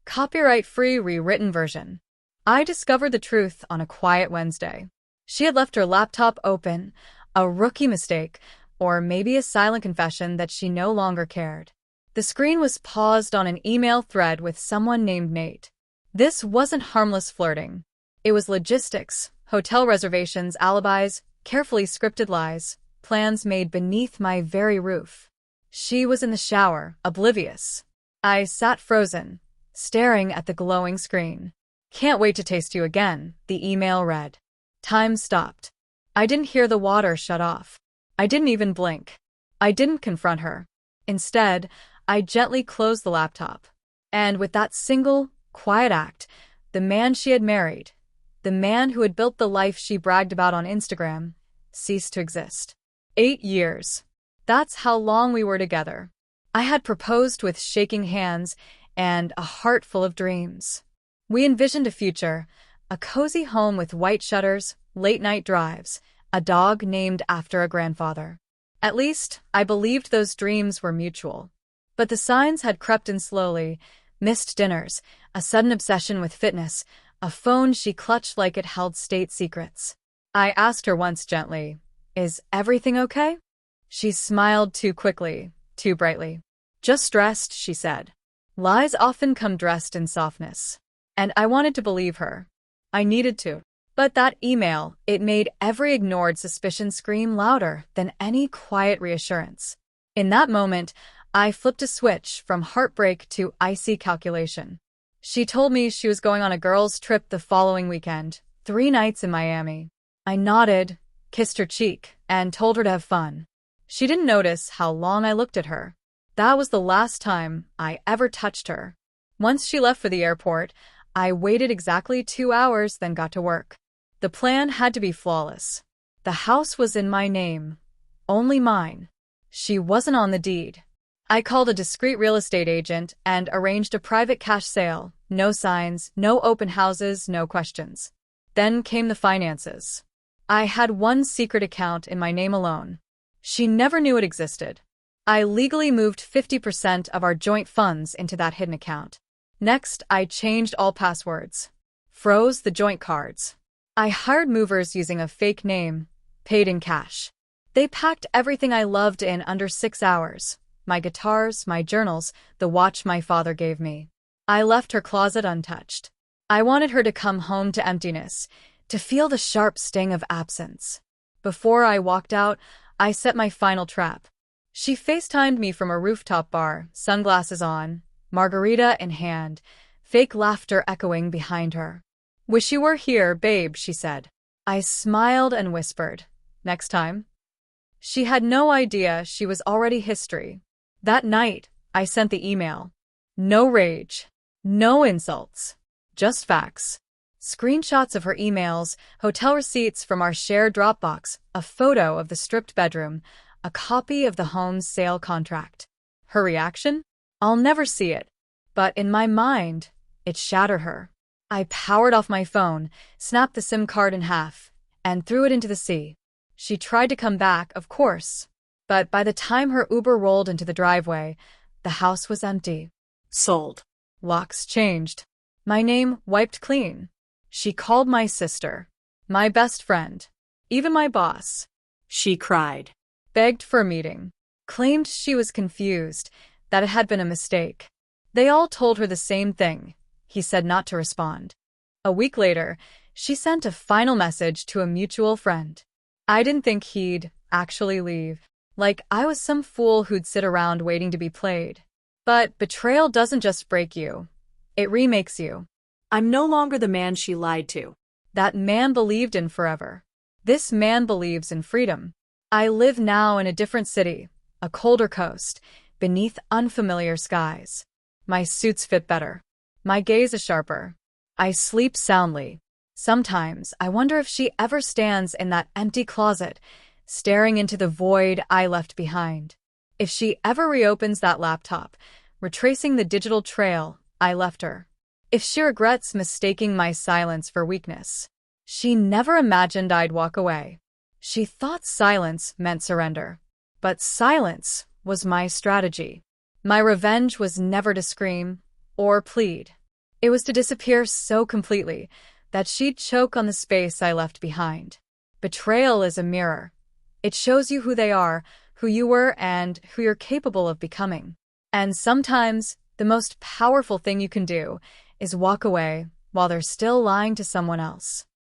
Copyright-free rewritten version. I discovered the truth on a quiet Wednesday. She had left her laptop open, a rookie mistake, or maybe a silent confession that she no longer cared. The screen was paused on an email thread with someone named Nate. This wasn't harmless flirting. It was logistics, hotel reservations, alibis, carefully scripted lies, plans made beneath my very roof. She was in the shower, oblivious. I sat frozen, staring at the glowing screen. "Can't wait to taste you again," the email read. Time stopped. I didn't hear the water shut off. I didn't even blink. I didn't confront her. Instead, I gently closed the laptop. And with that single, quiet act, the man she had married, the man who had built the life she bragged about on Instagram, ceased to exist. 8 years. That's how long we were together. I had proposed with shaking hands and a heart full of dreams. We envisioned a future, a cozy home with white shutters, late-night drives, a dog named after a grandfather. At least, I believed those dreams were mutual. But the signs had crept in slowly: missed dinners, a sudden obsession with fitness, a phone she clutched like it held state secrets. I asked her once gently, "Is everything okay?" She smiled too quickly, too brightly. "Just stressed," she said. Lies often come dressed in softness. And I wanted to believe her. I needed to. But that email, it made every ignored suspicion scream louder than any quiet reassurance. In that moment, I flipped a switch from heartbreak to icy calculation. She told me she was going on a girls' trip the following weekend, 3 nights in Miami. I nodded, kissed her cheek, and told her to have fun. She didn't notice how long I looked at her. That was the last time I ever touched her. Once she left for the airport, I waited exactly 2 hours, then got to work. The plan had to be flawless. The house was in my name. Only mine. She wasn't on the deed. I called a discreet real estate agent and arranged a private cash sale. No signs, no open houses, no questions. Then came the finances. I had one secret account in my name alone. She never knew it existed. I legally moved 50% of our joint funds into that hidden account. Next, I changed all passwords. Froze the joint cards. I hired movers using a fake name, paid in cash. They packed everything I loved in under 6 hours. My guitars, my journals, the watch my father gave me. I left her closet untouched. I wanted her to come home to emptiness, to feel the sharp sting of absence. Before I walked out, I set my final trap. She FaceTimed me from a rooftop bar, sunglasses on, margarita in hand, fake laughter echoing behind her. "Wish you were here, babe," she said. I smiled and whispered, "Next time?" She had no idea she was already history. That night, I sent the email. No rage. No insults. Just facts. Screenshots of her emails, hotel receipts from our shared Dropbox, a photo of the stripped bedroom, a copy of the home's sale contract. Her reaction? I'll never see it. But in my mind, it shattered her. I powered off my phone, snapped the SIM card in half, and threw it into the sea. She tried to come back, of course. But by the time her Uber rolled into the driveway, the house was empty. Sold. Locks changed. My name wiped clean. She called my sister, my best friend, even my boss. She cried, begged for a meeting, claimed she was confused, that it had been a mistake. They all told her the same thing. He said not to respond. A week later, she sent a final message to a mutual friend. I didn't think he'd actually leave. Like I was some fool who'd sit around waiting to be played. But betrayal doesn't just break you. It remakes you. I'm no longer the man she lied to. That man believed in forever. This man believes in freedom. I live now in a different city, a colder coast, beneath unfamiliar skies. My suits fit better. My gaze is sharper. I sleep soundly. Sometimes I wonder if she ever stands in that empty closet, staring into the void I left behind. If she ever reopens that laptop, retracing the digital trail I left her. If she regrets mistaking my silence for weakness. She never imagined I'd walk away. She thought silence meant surrender. But silence was my strategy. My revenge was never to scream or plead. It was to disappear so completely that she'd choke on the space I left behind. Betrayal is a mirror. It shows you who they are, who you were, and who you're capable of becoming. And sometimes, the most powerful thing you can do is walk away while they're still lying to someone else.